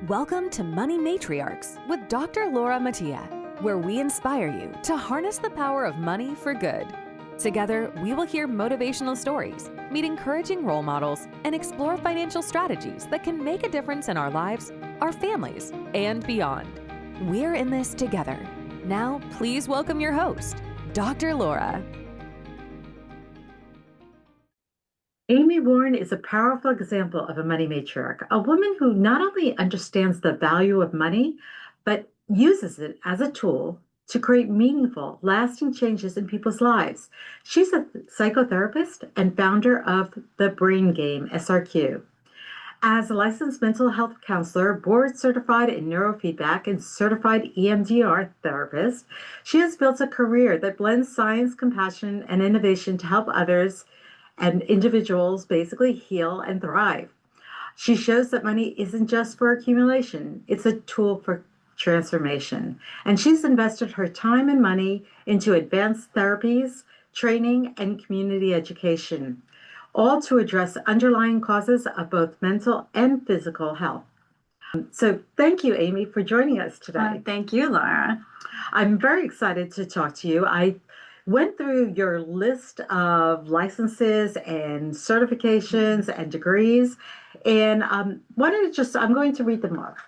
Welcome to Money Matriarchs with Dr. Laura Mattia, where we inspire you to harness the power of money for good. Together, we will hear motivational stories, meet encouraging role models, and explore financial strategies that can make a difference in our lives, our families, and beyond. We're in this together. Now, please welcome your host, Dr. Laura. Amy Warren is a powerful example of a money matriarch, a woman who not only understands the value of money, but uses it as a tool to create meaningful, lasting changes in people's lives. She's a psychotherapist and founder of The Brain Game, SRQ. As a licensed mental health counselor, board certified in neurofeedback, and certified EMDR therapist, she has built a career that blends science, compassion, and innovation to help others and individuals basically heal and thrive. She shows that money isn't just for accumulation, it's a tool for transformation. And she's invested her time and money into advanced therapies, training, and community education, all to address underlying causes of both mental and physical health. So thank you, Amy, for joining us today. Thank you, Laura. I'm very excited to talk to you. I went through your list of licenses and certifications and degrees, and I'm going to read them off.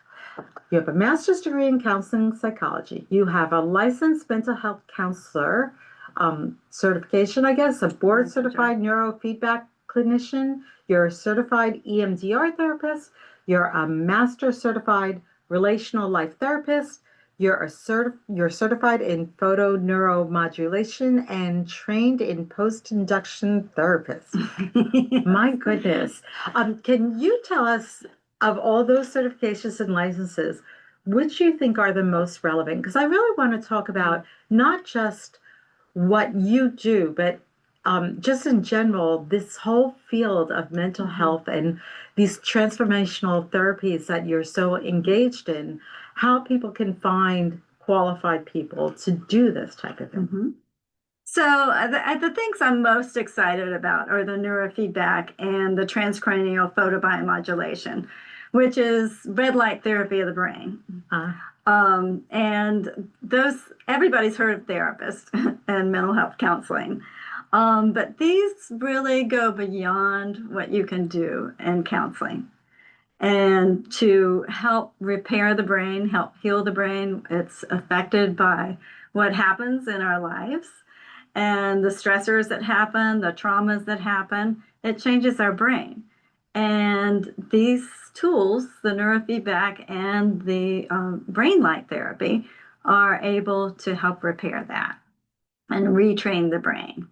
You have a master's degree in counseling psychology. You have a licensed mental health counselor certification, I guess, a board certified neurofeedback clinician. You're a certified EMDR therapist. You're a master certified relational life therapist. You're certified in photo neuromodulation and trained in post-induction therapist. My goodness. Can you tell us, of all those certifications and licenses, which you think are the most relevant? Because I really want to talk about not just what you do, but just in general, this whole field of mental health and these transformational therapies that you're so engaged in, how people can find qualified people to do this type of thing. Mm-hmm. So the things I'm most excited about are the neurofeedback and the transcranial photobiomodulation, which is red light therapy of the brain. And those, everybody's heard of therapists and mental health counseling. But these really go beyond what you can do in counseling. And to help repair the brain, help heal the brain, it's affected by what happens in our lives and the stressors that happen, the traumas that happen. It changes our brain. And these tools, the neurofeedback and the brain light therapy, are able to help repair that and retrain the brain.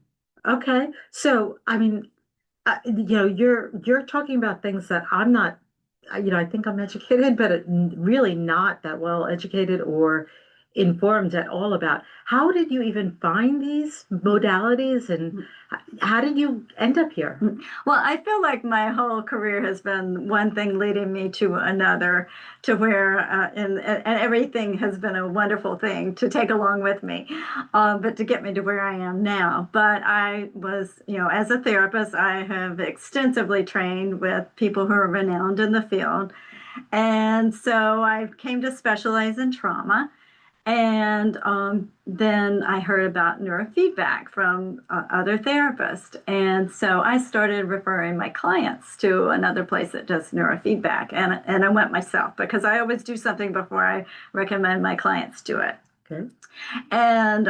Okay, so I mean, you're talking about things that I'm not. I think I'm educated, but really not that well educated or informed at all about. How did you even find these modalities, and how did you end up here? Well, I feel like my whole career has been one thing leading me to another, to where and everything has been a wonderful thing to take along with me, but to get me to where I am now. But I was, as a therapist, I have extensively trained with people who are renowned in the field. And so I came to specialize in trauma. And then I heard about neurofeedback from other therapists. And so I started referring my clients to another place that does neurofeedback. And I went myself, because I always do something before I recommend my clients do it. Okay. And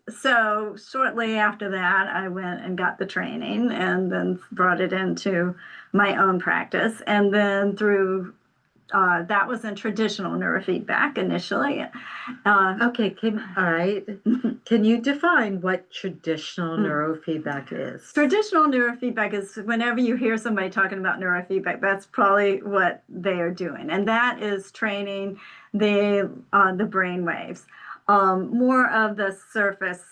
so shortly after that, I went and got the training and then brought it into my own practice. And then through that was in traditional neurofeedback initially. Okay, all right. Can you define what traditional neurofeedback is? Traditional neurofeedback is whenever you hear somebody talking about neurofeedback, that's probably what they are doing. And that is training the brain waves, more of the surface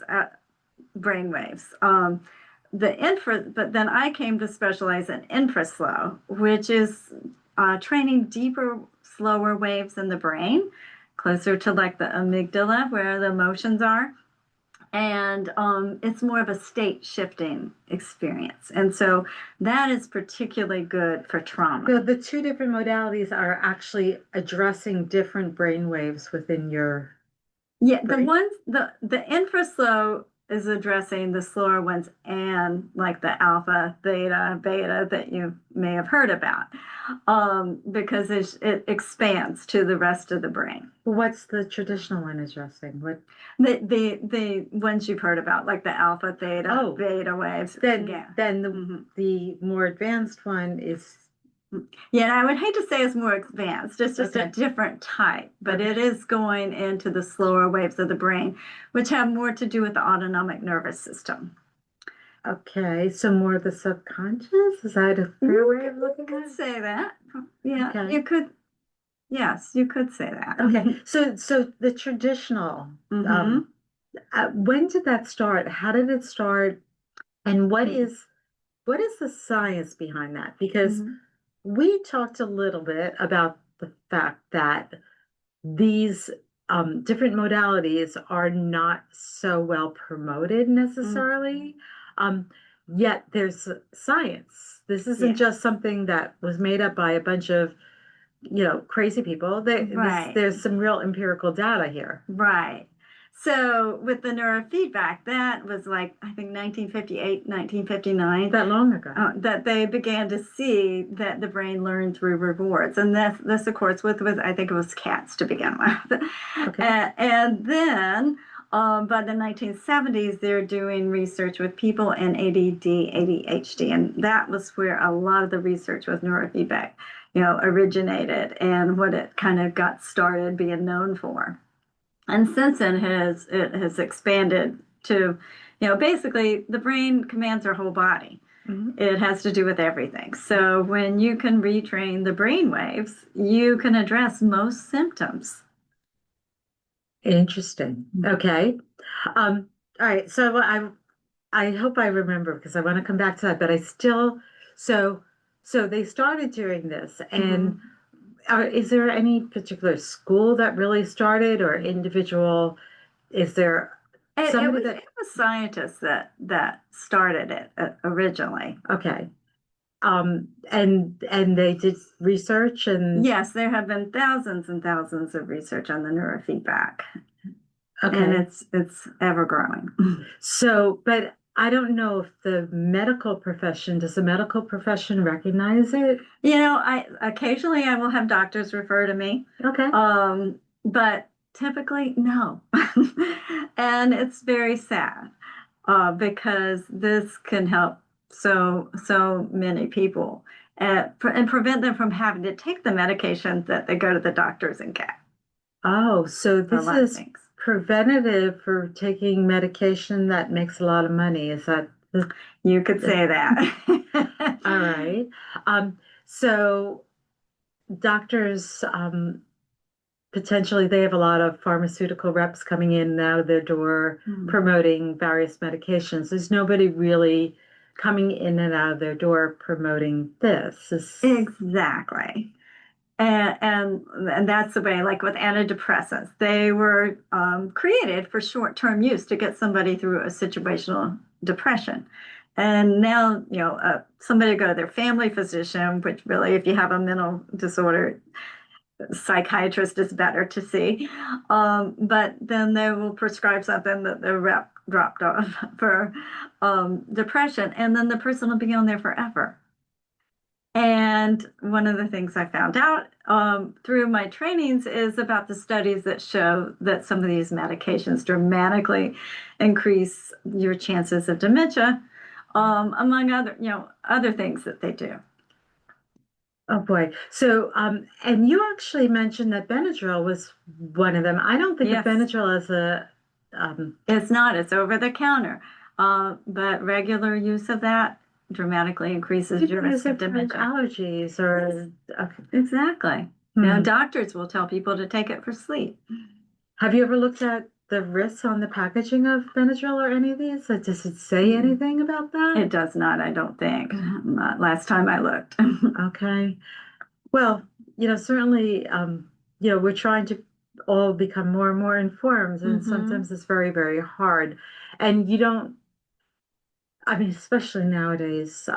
brain waves. But then I came to specialize in infraslow, which is training deeper, slower waves in the brain, closer to like the amygdala where the emotions are. And it's more of a state shifting experience. And so that is particularly good for trauma. So the two different modalities are actually addressing different brain waves within your Yeah, the brain. ones the infraslow is addressing the slower ones and like the alpha, theta, beta that you may have heard about, because it expands to the rest of the brain. What's the traditional one addressing? What? The ones you've heard about, like the alpha, theta, Oh, beta waves. then Yeah. then Mhm. the more advanced one is Yeah, and I would hate to say it's more advanced. It's just a okay. different type, but Okay. it is going into the slower waves of the brain, which have more to do with the autonomic nervous system. Okay, so more of the subconscious? Is that a fair way of You looking could at it? say that. Yeah, Okay. you could. Yes, you could say that. Okay. So the traditional, Mm-hmm. um, when did that start? How did it start? And what is the science behind that? Because Mm-hmm. we talked a little bit about the fact that these different modalities are not so well promoted necessarily. Um, Yet there's science. This isn't Yes. just something that was made up by a bunch of, crazy people. Right. There's some real empirical data here. Right. So with the neurofeedback, that was like, I think 1958, 1959, That long ago. that they began to see that the brain learned through rewards. And this of course, with I think it was cats to begin with. Okay. And then by the 1970s, they're doing research with people in ADD, ADHD. And that was where a lot of the research with neurofeedback, originated and what it kind of got started being known for. And since then it has expanded to, basically the brain commands our whole body. Mhm. It has to do with everything. So when you can retrain the brain waves, you can address most symptoms. Interesting. Okay. All right. So I hope I remember because I want to come back to that, but I still so so they started doing this, Mm-hmm. and is there any particular school that really started or individual? Is there It somebody was that it was scientists that started it originally. okay? And they did research and Yes, there have been thousands and thousands of research on the neurofeedback, and okay. it's ever growing. So, but I don't know if the medical profession, does the medical profession recognize it? I occasionally I will have doctors refer to me, Okay. but typically no, and it's very sad because this can help so many people and prevent them from having to take the medication that they go to the doctors and get Oh, so for a this lot of is things. preventative for taking medication that makes a lot of money. Is that You could say that. all right? So doctors, potentially they have a lot of pharmaceutical reps coming in and out of their door Mhm. promoting various medications. There's nobody really coming in and out of their door promoting this. Exactly. And that's the way, like with antidepressants, they were created for short-term use to get somebody through a situational depression. And now, somebody go to their family physician, which really, if you have a mental disorder, psychiatrist is better to see. But then they will prescribe something that the rep dropped off for depression, and then the person will be on there forever. And one of the things I found out through my trainings is about the studies that show that some of these medications dramatically increase your chances of dementia, among other things that they do. Oh boy. So, and you actually mentioned that Benadryl was one of them. I don't think of Yes, Benadryl as a, it's not. It's over the counter, but regular use of that dramatically increases your people use risk of it for dementia. allergies or, okay. Exactly. Now, Hmm. doctors will tell people to take it for sleep. Have you ever looked at the risks on the packaging of Benadryl or any of these? Does it say anything about that? It does not, I don't think. Not last time I looked. Okay. Well, certainly, we're trying to all become more and more informed, and Mm-hmm. sometimes it's very, very hard. And you don't, I mean, especially nowadays,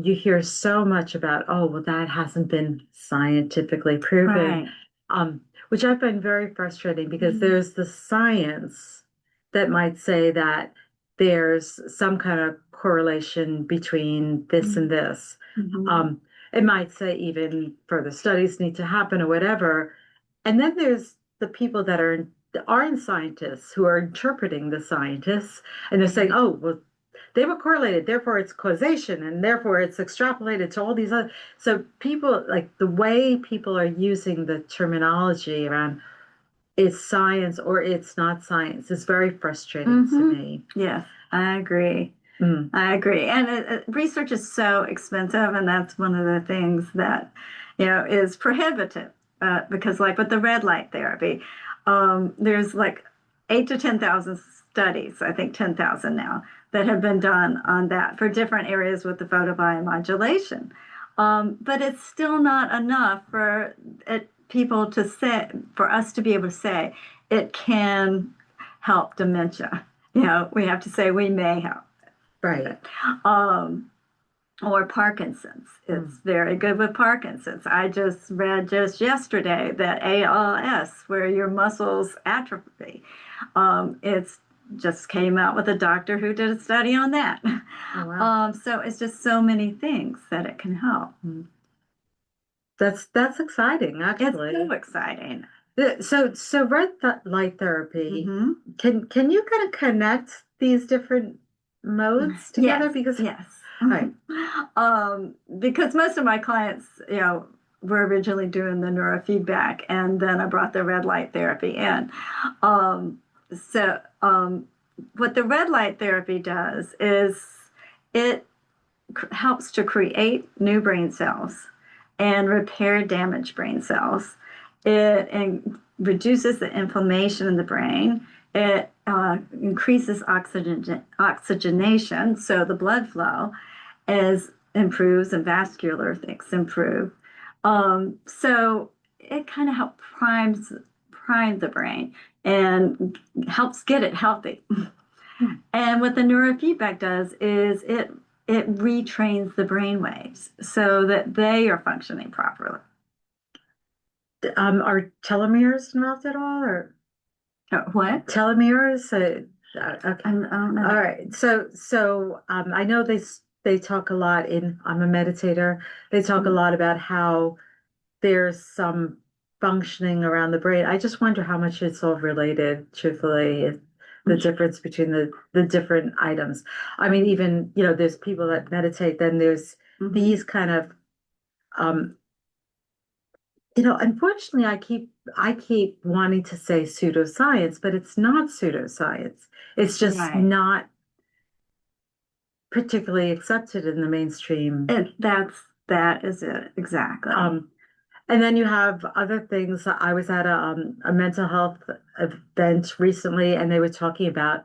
you hear so much about, oh, well, that hasn't been scientifically proven, Right. um, which I find very frustrating because Mm-hmm. there's the science that might say that there's some kind of correlation between this and this. Mm-hmm. Um, it might say even further studies need to happen or whatever. And then there's the people that aren't scientists who are interpreting the scientists, and they're saying, Right. oh, well, they were correlated, therefore it's causation, and therefore it's extrapolated to all these other. So people, like the way people are using the terminology around it's science or it's not science is very frustrating to Mm-hmm. me. Yes, I agree. Mm. I agree. And research is so expensive, and that's one of the things that, is prohibitive. Because, like with the red light therapy, there's like 8 to 10,000 studies, I think 10,000 now, that have been done on that for different areas with the photobiomodulation. But it's still not enough for people to say, for us to be able to say it can help dementia. We have to say we may help. Right. Um, or Parkinson's. It's Mm. very good with Parkinson's. I just read just yesterday that ALS, where your muscles atrophy, it's just came out with a doctor who did a study on that. Oh, wow. So it's just so many things that it can help. Mm. That's exciting, It's actually. so exciting. So light therapy, Mm-hmm. can you kind of connect these different modes together? Yes, Because, yes. right. Because most of my clients, were originally doing the neurofeedback, and then I brought the red light therapy in. Um, so, what the red light therapy does is it helps to create new brain cells and repair damaged brain cells. It reduces the inflammation in the brain. It increases oxygenation, so the blood flow is improves and vascular things improve. So it kind of helps prime the brain and helps get it healthy. Hmm. And what the neurofeedback does is it retrains the brain waves so that they are functioning properly. Are telomeres involved at all, or What? telomeres? Okay. I don't All know. right. So I know they talk a lot in. I'm a meditator. They talk a lot about how there's some functioning around the brain. I just wonder how much it's all related, truthfully, the difference between the different items. I mean, even, there's people that meditate, then there's Mm-hmm. these kind of, um, unfortunately, I keep wanting to say pseudoscience, but it's not pseudoscience. It's just Right. not particularly accepted in the mainstream. That is it exactly. Um, And then you have other things. I was at a mental health event recently, and they were talking about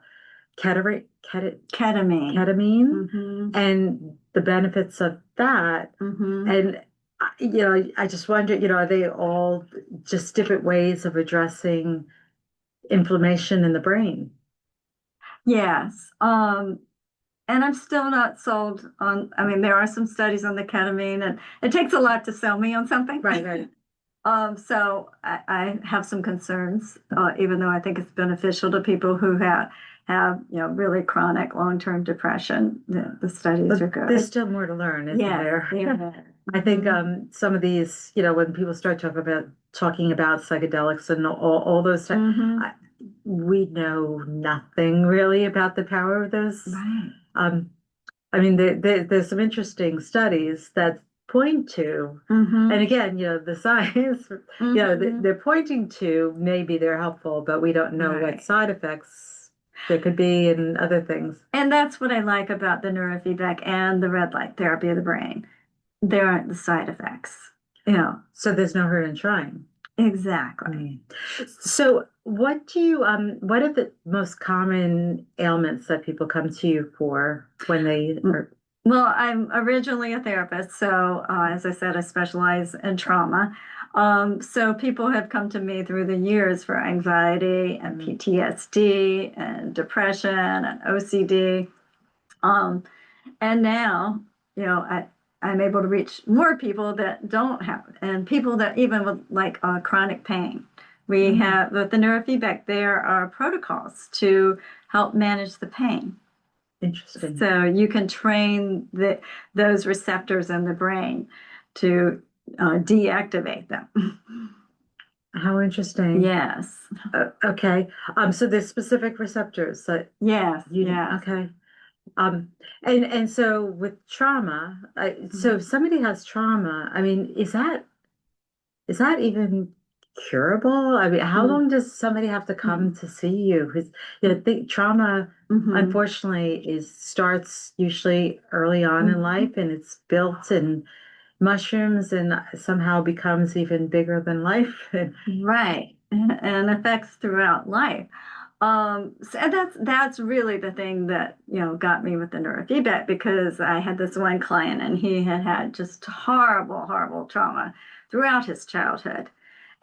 Ketamine. ketamine Mm-hmm. and the benefits of that. Mm-hmm. And, I just wonder, are they all just different ways of addressing inflammation in the brain? Yes. And I'm still not sold on, I mean, there are some studies on the ketamine, and it takes a lot to sell me on something. Right, right. So I have some concerns, even though I think it's beneficial to people who have really chronic long-term depression. The studies are But there's good. still more to learn, isn't Yes, there? yeah. I think Mhm. some of these, when people start talking about psychedelics and all those, Mhm. we know nothing really about the power of those. Right. Um, I mean, there's some interesting studies that point to, and Mhm. again, the science, Mhm. they're pointing to maybe they're helpful, but we don't know what Right. side effects there could be and other things. And that's what I like about the neurofeedback and the red light therapy of the brain. There aren't the side effects. So there's no hurt in trying. Exactly. So what are the most common ailments that people come to you for when they are? Well, I'm originally a therapist, so as I said, I specialize in trauma. So people have come to me through the years for anxiety and PTSD and depression and OCD. Um, and now, you know, I'm able to reach more people that don't have, and people that even with like chronic pain. We have, with the neurofeedback, there are protocols to help manage the pain. Interesting. So you can train those receptors in the brain to deactivate them. How interesting. Yes. Okay. So there's specific receptors that Yes. you Yes. okay. Um, and so with trauma, so if somebody has trauma, I mean, is that even curable? I mean, how long does somebody have to come to see you? Because I think trauma, unfortunately, starts usually early on in life, and it's built and mushrooms and somehow becomes even bigger than life. Right. And affects throughout life. So that's really the thing that, you know, got me with the neurofeedback, because I had this one client and he had had just horrible, horrible trauma throughout his childhood.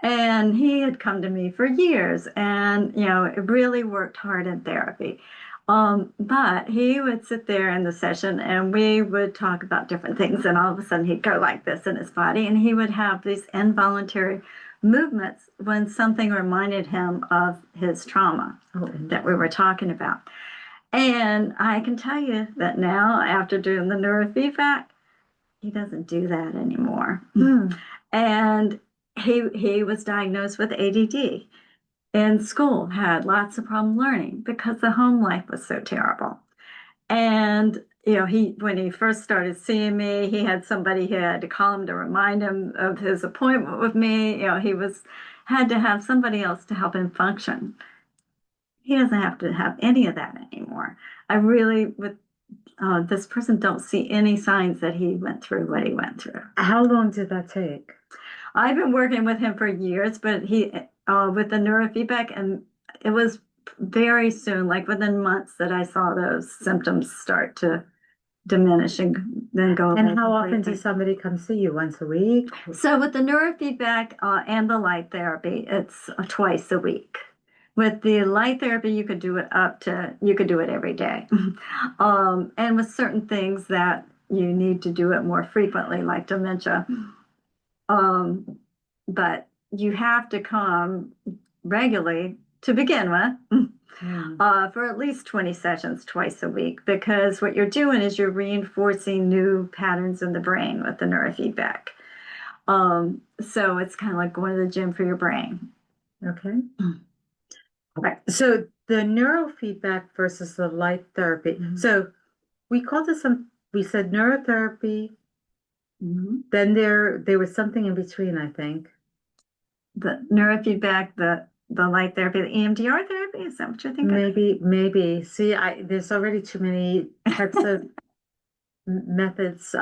And he had come to me for years and, you know, it really worked hard in therapy. But he would sit there in the session and we would talk about different things. And all of a sudden he'd go like this in his body and he would have these involuntary movements when something reminded him of his trauma that we were talking about. And I can tell you that now, after doing the neurofeedback, he doesn't do that anymore. And he was diagnosed with ADD in school, had lots of problem learning because the home life was so terrible. And you know, when he first started seeing me, he had somebody he had to call him to remind him of his appointment with me. You know, had to have somebody else to help him function. He doesn't have to have any of that anymore. I really, with this person, don't see any signs that he went through what he went through. How long did that take? I've been working with him for years, but he with the neurofeedback, and it was very soon, like within months, that I saw those symptoms start to diminish and then go away. And how often completely. does somebody come see you? Once a week? So with the neurofeedback and the light therapy, it's twice a week. With the light therapy, you could do it every day. And with certain things that you need to do it more frequently, like dementia. But you have to come regularly to begin with. For at least 20 sessions twice a week, because what you're doing is you're reinforcing new patterns in the brain with the neurofeedback. So it's kind of like going to the gym for your brain. Okay. Right. So the neurofeedback versus the light therapy. So we called this we said neurotherapy. Then there was something in between, I think. The neurofeedback, the light therapy, the EMDR therapy, is that what you're thinking? Maybe. See, there's already too many types of methods.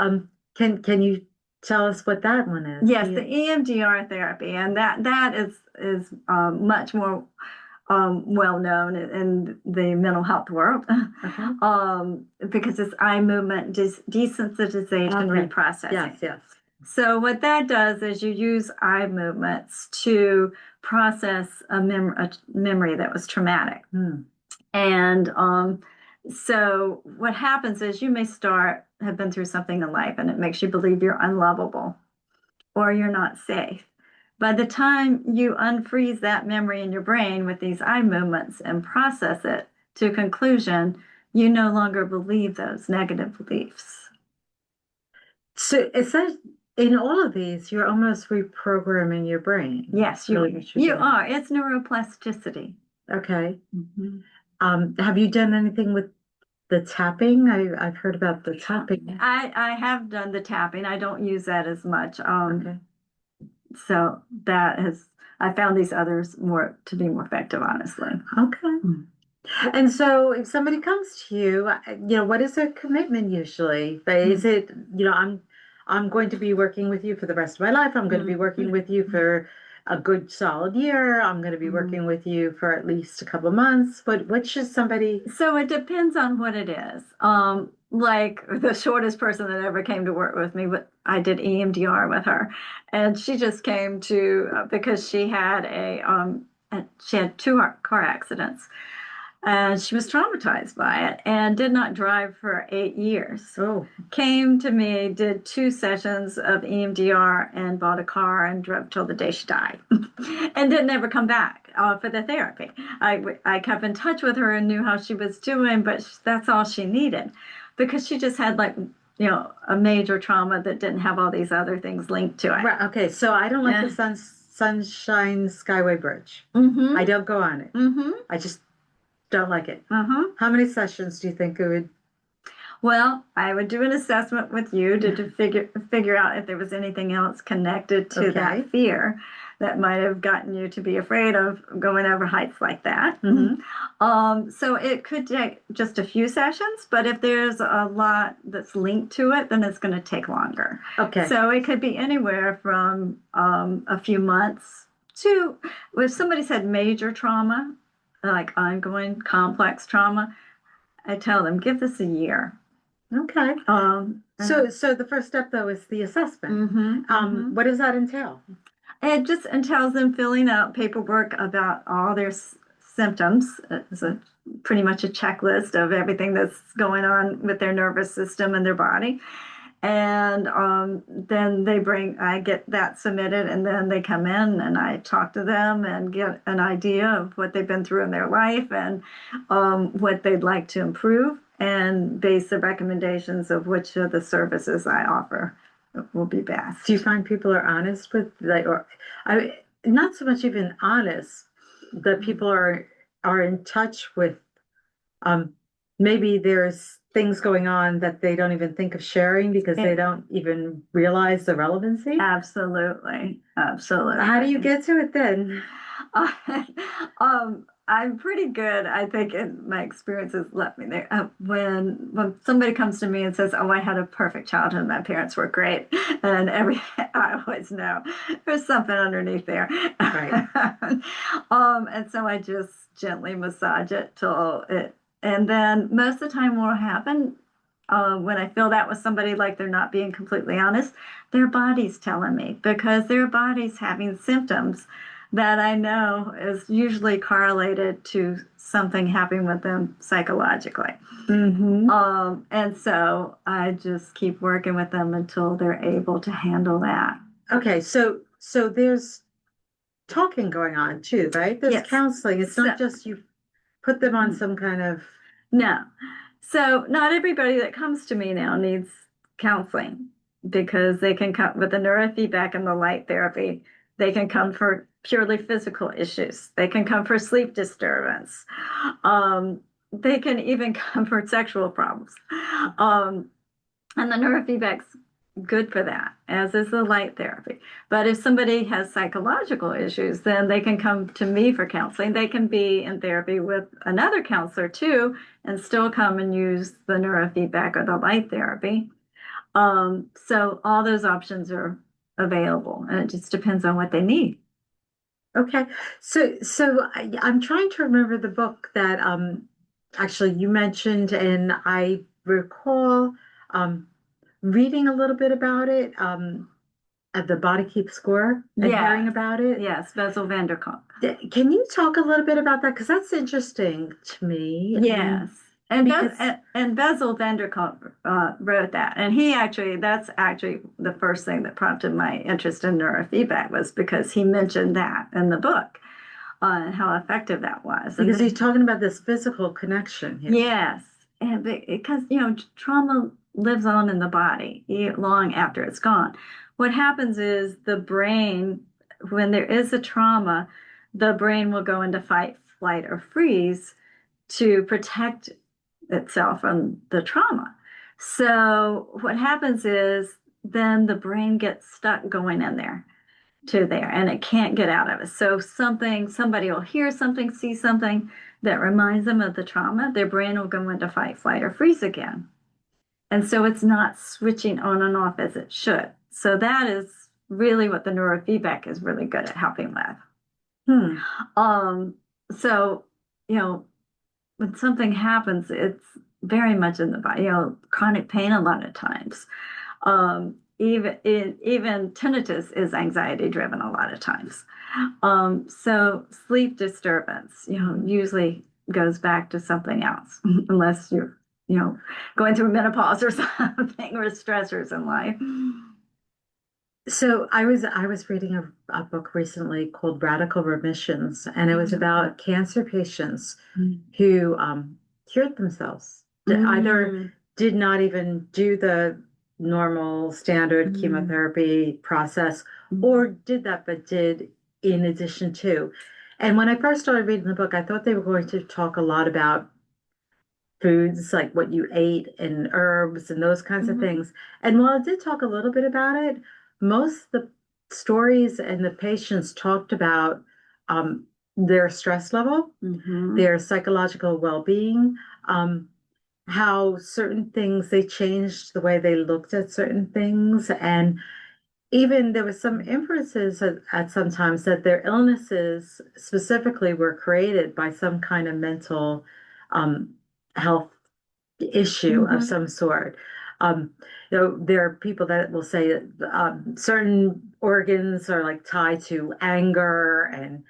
Can you tell us what that one is? Yes, the EMDR therapy, and that is much more well known in the mental health world. Because it's eye movement desensitization reprocessing. Yes. So what that does is you use eye movements to process a memory that was traumatic. And so what happens is you may have been through something in life and it makes you believe you're unlovable or you're not safe. By the time you unfreeze that memory in your brain with these eye movements and process it to conclusion, you no longer believe those negative beliefs. So it says in all of these, you're almost reprogramming your brain. Yes, you are. It's neuroplasticity. Okay. Have you done anything with the tapping? I've heard about the tapping. I have done the tapping. I don't use that as much. So I found these others to be more effective, honestly. Okay. And so if somebody comes to you, what is their commitment usually? Is it, I'm going to be working with you for the rest of my life. I'm going to be working with you for a good solid year. I'm going to be Mhm. working with you for at least a couple of months. What should somebody? So it depends on what it is. Like the shortest person that ever came to work with me, but I did EMDR with her, and she just came to because she had two car accidents, and she was traumatized by it and did not drive for 8 years. Oh, Came to me, did 2 sessions of EMDR, and bought a car and drove till the day she died, and didn't ever come back for the therapy. I kept in touch with her and knew how she was doing, but that's all she needed, because she just had like a major trauma that didn't have all these other things linked to it. right. Okay. So I don't like the Yeah. Sunshine Skyway Bridge. Mm-hmm. I don't go on it. Mm-hmm. I just don't like it. Uh-huh. How many sessions do you think it would? Well, I would do an assessment with you to figure out if there was anything else connected to Okay. that fear that might have gotten you to be afraid of going over heights like that. So it could take just a few sessions, but if there's a lot that's linked to it, then it's going to take longer. Okay. So it could be anywhere from a few months to, if somebody said major trauma, like ongoing complex trauma, I tell them give this a year. Okay. So the first step though is the assessment. What does that entail? It just entails them filling out paperwork about all their symptoms. It's pretty much a checklist of everything that's going on with their nervous system and their body. And then I get that submitted, and then they come in and I talk to them and get an idea of what they've been through in their life and what they'd like to improve, and base the recommendations of which of the services I offer will be best. Do you find people are honest with not so much even honest, that people are in touch with maybe there's things going on that they don't even think of sharing because they don't even realize the relevancy? Absolutely. Absolutely. How do you get to it then? I'm pretty good. I think my experiences left me there. When somebody comes to me and says, "Oh, I had a perfect childhood. My parents were great," and I always know there's something underneath there. Right. And so I just gently massage it till it, and then most of the time, what will happen when I feel that with somebody, like they're not being completely honest, their body's telling me, because their body's having symptoms that I know is usually correlated to something happening with them psychologically. And so I just keep working with them until they're able to handle that. Okay, so there's talking going on too, right? There's Yes. counseling. It's not just you put them on some kind of. No. So not everybody that comes to me now needs counseling, because they can come with the neurofeedback and the light therapy. They can come for purely physical issues. They can come for sleep disturbance. They can even come for sexual problems. And the neurofeedback's good for that, as is the light therapy. But if somebody has psychological issues, then they can come to me for counseling. They can be in therapy with another counselor too, and still come and use the neurofeedback or the light therapy. So all those options are available, and it just depends on what they need. Okay, so I'm trying to remember the book that actually you mentioned, and I recall reading a little bit about it at The Body Keeps Score and hearing about it. Yes, Bessel van der Kolk. Can you talk a little bit about that? Because that's interesting to me. Yes. And because- Bessel van der Kolk wrote that. And that's actually the first thing that prompted my interest in neurofeedback, was because he mentioned that in the book, and how effective that was. Because he's talking about this physical connection here. Yes. And because, trauma lives on in the body long after it's gone. What happens is the brain, when there is a trauma, the brain will go into fight, flight, or freeze to protect itself from the trauma. So what happens is then the brain gets stuck going in there to there, and it can't get out of it. So somebody will hear something, see something that reminds them of the trauma, their brain will go into fight, flight, or freeze again. And so it's not switching on and off as it should. So that is really what the neurofeedback is really good at helping with. Hmm. Um, so, you know, when something happens, it's very much in the body, chronic pain a lot of times. Even tinnitus is anxiety driven a lot of times. So sleep disturbance, usually goes back to something else, unless you're, going through menopause or something or stressors in life. So I was reading a book recently called Radical Remissions, and it was about cancer patients who cured themselves. Either did not even do the normal standard chemotherapy process, or did that but did in addition to. And when I first started reading the book, I thought they were going to talk a lot about foods, like what you ate and herbs and those kinds of things. And while it did talk a little bit about it, most of the stories and the patients talked about their stress level, their psychological well-being, how certain things, they changed the way they looked at certain things. And even there was some inferences at sometimes that their illnesses specifically were created by some kind of mental health issue of some sort. Um, there are people that will say that certain organs are like tied to anger and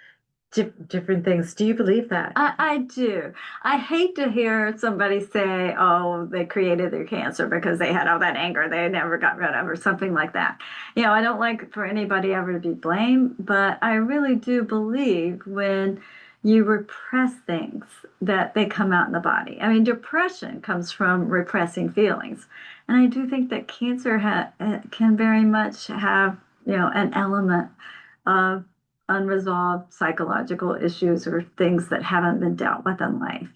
different things. Do you believe that? I do. I hate to hear somebody say, oh, they created their cancer because they had all that anger they never got rid of, or something like that. I don't like for anybody ever to be blamed, but I really do believe when you repress things that they come out in the body. I mean, depression comes from repressing feelings. And I do think that cancer can very much have, an element of unresolved psychological issues or things that haven't been dealt with in life.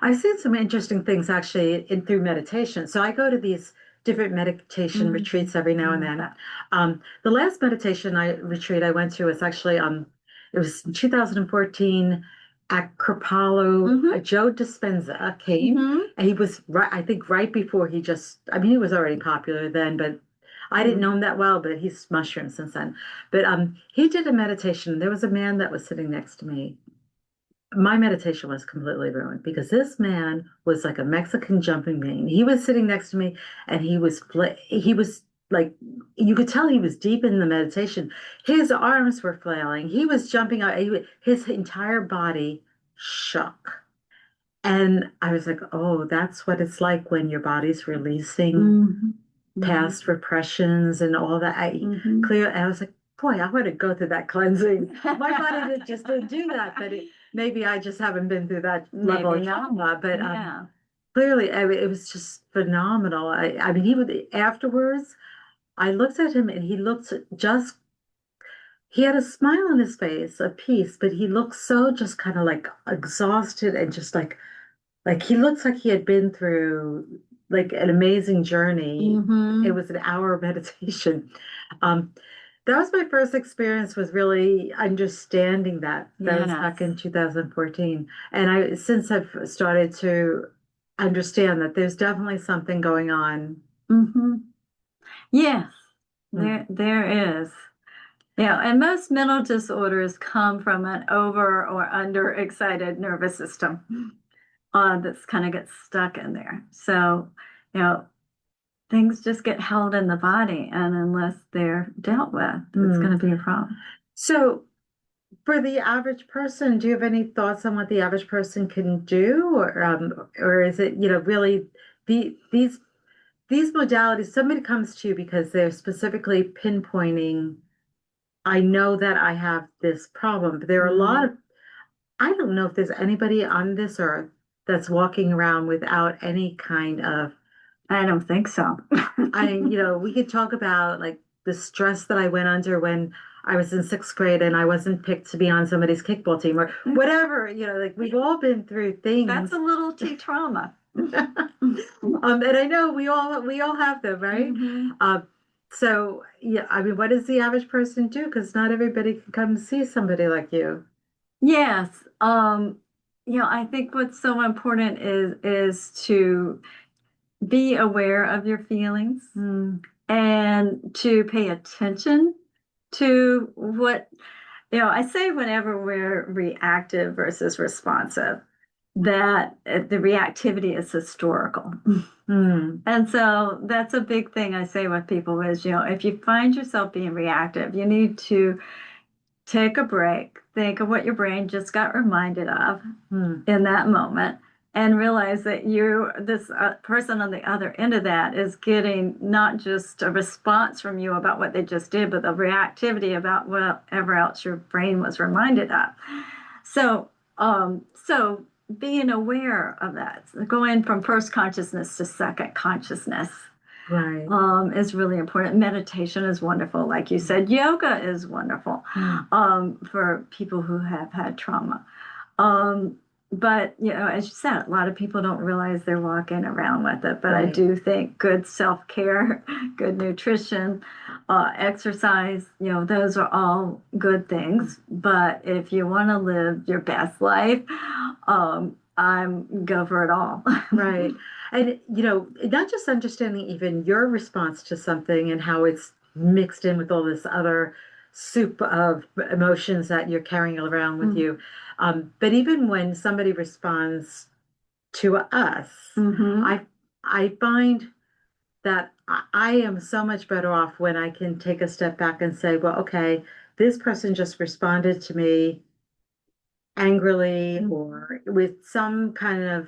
I've seen some interesting things actually through meditation. So I go to these different meditation retreats every now and then. The last meditation retreat I went to was actually it was in 2014 at Kripalu. Joe Dispenza came, and he was right. I think right before I mean, he was already popular then, but I didn't know him that well. But he's mushroomed since then. But he did a meditation. There was a man that was sitting next to me. My meditation was completely ruined because this man was like a Mexican jumping bean. He was sitting next to me, and he was like, you could tell he was deep in the meditation. His arms were flailing. He was jumping out. His entire body shook. And I was like, oh, that's what it's like when your body's releasing past repressions and all that. I was like, boy, I want to go through that cleansing. My body just didn't do that, but maybe I just haven't been through that level of trauma. But clearly, I mean, it was just phenomenal. I mean, afterwards, I looked at him, and he had a smile on his face of peace, but he looked so just kind of like exhausted and just like he looks like he had been through like an amazing journey. It was an hour of meditation. Um, that was my first experience with really understanding that. That was back in 2014. And I since have started to understand that there's definitely something going on. Yes, there is. And most mental disorders come from an over or under excited nervous system that's kind of gets stuck in there. So, things just get held in the body, and unless they're dealt with, it's going to be a problem. So, for the average person, do you have any thoughts on what the average person can do, or is it really these modalities? Somebody comes to you because they're specifically pinpointing. I know that I have this problem, but there are a lot of. I don't know if there's anybody on this earth that's walking around without any kind of. I don't think so. We could talk about like the stress that I went under when I was in sixth grade and I wasn't picked to be on somebody's kickball team or whatever. Like we've all been through things. That's a little T trauma. And I know we all have them, right? So yeah, I mean, what does the average person do? Because not everybody can come see somebody like you. Yes. I think what's so important is to be aware of your feelings. and to pay attention to what, I say whenever we're reactive versus responsive, that the reactivity is historical. And so that's a big thing I say with people is, if you find yourself being reactive, you need to take a break, think of what your brain just got reminded of in that moment, and realize that this person on the other end of that is getting not just a response from you about what they just did, but the reactivity about whatever else your brain was reminded of. So being aware of that, going from first consciousness to second consciousness, Right. Is really important. Meditation is wonderful. Like you said, yoga is wonderful for people who have had trauma. But, as you said, a lot of people don't realize they're walking around with it. But I Right. do think good self-care, good nutrition, exercise, those are all good things. But if you want to live your best life, I'm go for it all. Right. And, not just understanding even your response to something and how it's mixed in with all this other soup of emotions that you're carrying around with you. But even when somebody responds to us, I find that I am so much better off when I can take a step back and say, well, okay, this person just responded to me angrily or with some kind of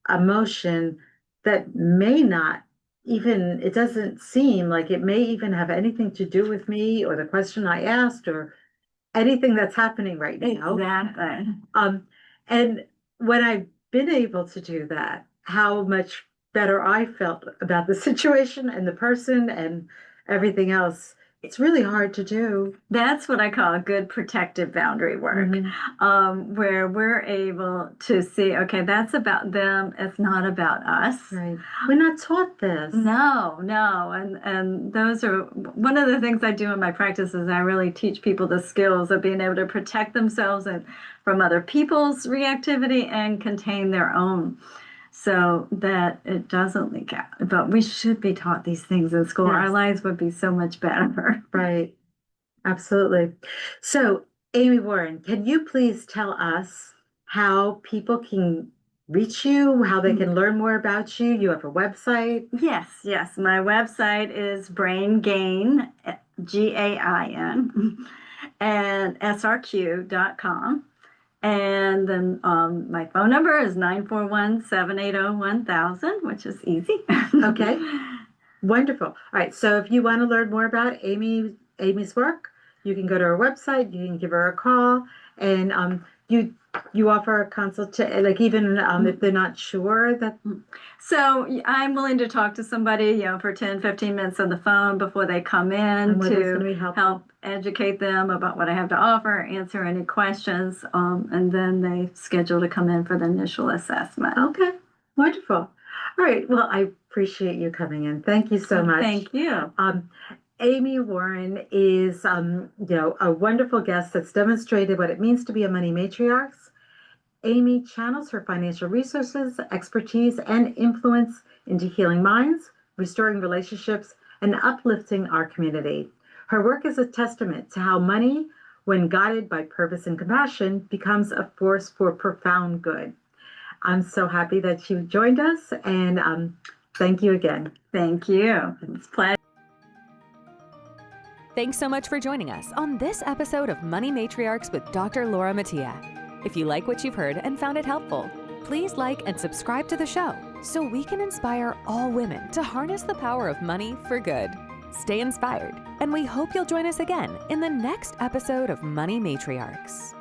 emotion that may not even, it doesn't seem like it may even have anything to do with me or the question I asked or anything that's happening right now. Exactly. And when I've been able to do that, how much better I felt about the situation and the person and everything else. It's really hard to do. That's what I call a good protective boundary work, where we're able to see, okay, that's about them. It's not about us. Right. We're not taught this. No. And those are one of the things I do in my practice is I really teach people the skills of being able to protect themselves and from other people's reactivity and contain their own, so that it doesn't leak out. But we should be taught these things in school. Yes. Our lives would be so much better. Right. Absolutely. So, Amy Warren, can you please tell us how people can reach you, how they can learn more about you? You have a website? Yes. My website is Brain Gain, GAIN, and SRQ.com. And then my phone number is 941-780-1000, which is easy. Okay. Wonderful. All right. So if you want to learn more about Amy's work, you can go to her website. You can give her a call, and you offer a consultation, like even if they're not sure that. So I'm willing to talk to somebody, for 10, 15 minutes on the phone before they come in to help educate them about what I have to offer, answer any questions, and then they schedule to come in for the initial assessment. Okay. Wonderful. All right. Well, I appreciate you coming in. Thank you so much. Thank you. Amy Warren is, a wonderful guest that's demonstrated what it means to be a money matriarch. Amy channels her financial resources, expertise, and influence into healing minds, restoring relationships, and uplifting our community. Her work is a testament to how money, when guided by purpose and compassion, becomes a force for profound good. I'm so happy that you joined us, and thank you again. Thank you. It's a pleasure. Thanks so much for joining us on this episode of Money Matriarchs with Dr. Laura Mattia. If you like what you've heard and found it helpful, please like and subscribe to the show so we can inspire all women to harness the power of money for good. Stay inspired, and we hope you'll join us again in the next episode of Money Matriarchs.